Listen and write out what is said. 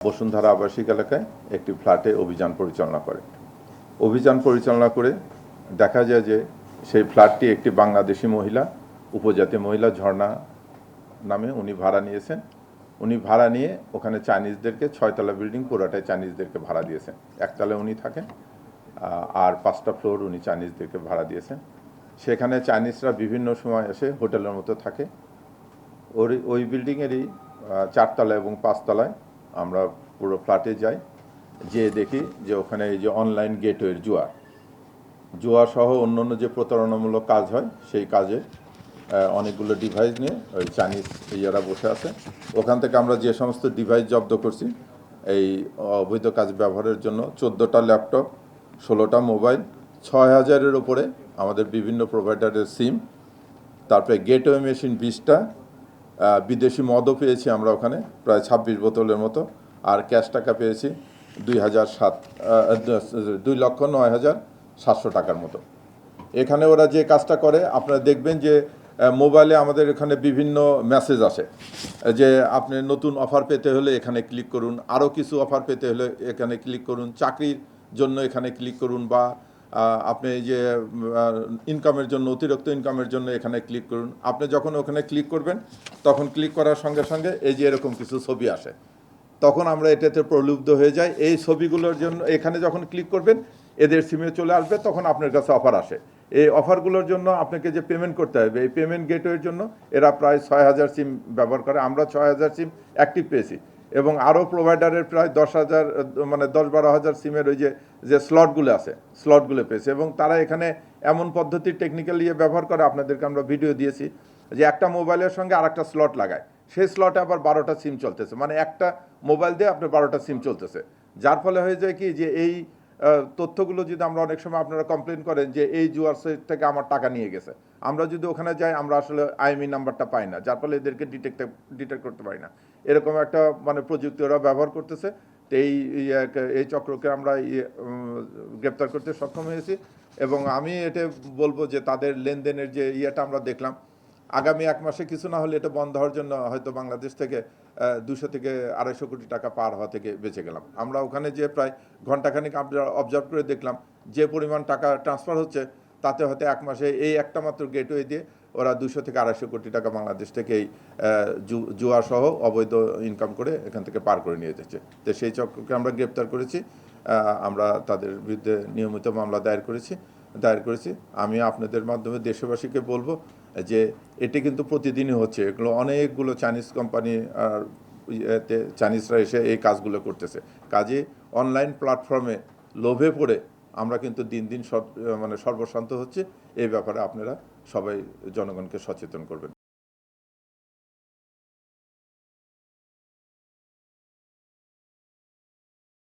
বসুন্ধরা আবাসিক এলাকায় একটি ফ্ল্যাটে অভিযান পরিচালনা করে দেখা যায় যে সেই ফ্ল্যাটটি একটি বাংলাদেশি মহিলা, উপজাতীয় মহিলা ঝর্ণা নামে উনি ভাড়া নিয়েছেন। উনি ভাড়া নিয়ে ওখানে চাইনিজদেরকে 6তলা বিল্ডিং পুরোটাই চাইনিজদেরকে ভাড়া দিয়েছেন। একতলায় উনি থাকেন আর 5টা ফ্লোর উনি চাইনিজদেরকে ভাড়া দিয়েছেন। সেখানে চাইনিজরা বিভিন্ন সময় এসে হোটেলের মতো থাকে। ওই বিল্ডিংয়েরই 4তলা এবং 5তলায় আমরা পুরো ফ্ল্যাটে যাই, যেয়ে দেখি যে ওখানে এই যে অনলাইন গেটওয়ের জুয়া সহ অন্যান্য যে প্রতারণামূলক কাজ হয় সেই কাজে অনেকগুলো ডিভাইস নিয়ে ওই চাইনিজ ইয়ারা বসে আছে। ওখান থেকে আমরা যে সমস্ত ডিভাইস জব্দ করছি এই অবৈধ কাজ ব্যবহারের জন্য 14টা ল্যাপটপ, 16টা মোবাইল, 6000-এর ওপরে আমাদের বিভিন্ন প্রোভাইডারের সিম, তারপরে গেটওয়ে মেশিন 20টা, বিদেশি মদও পেয়েছি আমরা ওখানে প্রায় 26 বোতলের মতো, আর ক্যাশ টাকা পেয়েছি 2,09,700 টাকার মতো। এখানে ওরা যে কাজটা করে আপনারা দেখবেন যে মোবাইলে আমাদের এখানে বিভিন্ন মেসেজ আসে যে আপনি নতুন অফার পেতে হলে এখানে ক্লিক করুন, আরও কিছু অফার পেতে হলে এখানে ক্লিক করুন, চাকরির জন্য এখানে ক্লিক করুন, বা আপনি যে ইনকামের জন্য, অতিরিক্ত ইনকামের জন্য এখানে ক্লিক করুন। আপনি যখন ওখানে ক্লিক করবেন তখন ক্লিক করার সঙ্গে সঙ্গে এই যে এরকম কিছু ছবি আসে, তখন আমরা এটাতে প্রলুব্ধ হয়ে যাই। এই ছবিগুলোর জন্য এখানে যখন ক্লিক করবেন এদের সিমে চলে আসবে, তখন আপনার কাছে অফার আসে। এই অফারগুলোর জন্য আপনাকে যে পেমেন্ট করতে হবে, এই পেমেন্ট গেটওয়ের জন্য এরা প্রায় 6000 সিম ব্যবহার করে। আমরা 6000 সিম অ্যাক্টিভ পেয়েছি এবং আরও প্রোভাইডারের প্রায় 10,000 মানে 10-12,000 সিমের ওই যে স্লটগুলো আছে স্লটগুলো পেয়েছে। এবং তারা এখানে এমন পদ্ধতির টেকনিক্যাল ব্যবহার করে, আপনাদেরকে আমরা ভিডিও দিয়েছি, যে একটা মোবাইলের সঙ্গে আরেকটা স্লট লাগায়, সেই স্লটে আবার 12টা সিম চলতেছে, মানে একটা মোবাইল দিয়ে আপনার 12টা সিম চলতেছে। যার ফলে হয়ে যায় কি যে এই তথ্যগুলো যদি আমরা অনেক সময় আপনারা কমপ্লেন করেন যে এই জুয়ার সাইট থেকে আমার টাকা নিয়ে গেছে, আমরা যদি ওখানে যাই আমরা আসলে আইএমই নাম্বারটা পাই না, যার ফলে এদেরকে ডিটেক্ট করতে পারি না। এরকম একটা মানে প্রযুক্তি ওরা ব্যবহার করতেছে। তো এই চক্রকে আমরা গ্রেপ্তার করতে সক্ষম হয়েছি। এবং আমি এটা বলবো যে তাদের লেনদেনের যে ইয়েটা আমরা দেখলাম, আগামী 1 মাসে কিছু না হলে এটা বন্ধ হওয়ার জন্য হয়তো বাংলাদেশ থেকে 200 থেকে 250 কোটি টাকা পার হওয়া থেকে বেঁচে গেলাম। আমরা ওখানে যে প্রায় ঘন্টাখানিক অবজার্ভ করে দেখলাম যে পরিমাণ টাকা ট্রান্সফার হচ্ছে, তাতে হয়তো 1 মাসে এই একটা মাত্র গেটওয়ে দিয়ে ওরা 200 থেকে 250 কোটি টাকা বাংলাদেশ থেকে এই জুয়া সহ অবৈধ ইনকাম করে এখান থেকে পার করে নিয়ে যাচ্ছে। তো সেই চক্রকে আমরা গ্রেপ্তার করেছি, আমরা তাদের বিরুদ্ধে নিয়মিত মামলা দায়ের করেছি। আমি আপনাদের মাধ্যমে দেশবাসীকে বলবো যে এটি কিন্তু প্রতিদিনই হচ্ছে। এগুলো অনেকগুলো চাইনিজ কোম্পানি আর চাইনিজরা এসে এই কাজগুলো করতেছে। কাজে অনলাইন প্ল্যাটফর্মে লোভে পড়ে আমরা কিন্তু দিন দিন সর্বশান্ত হচ্ছে। এই ব্যাপারে আপনারা সবাই জনগণকে সচেতন করবেন।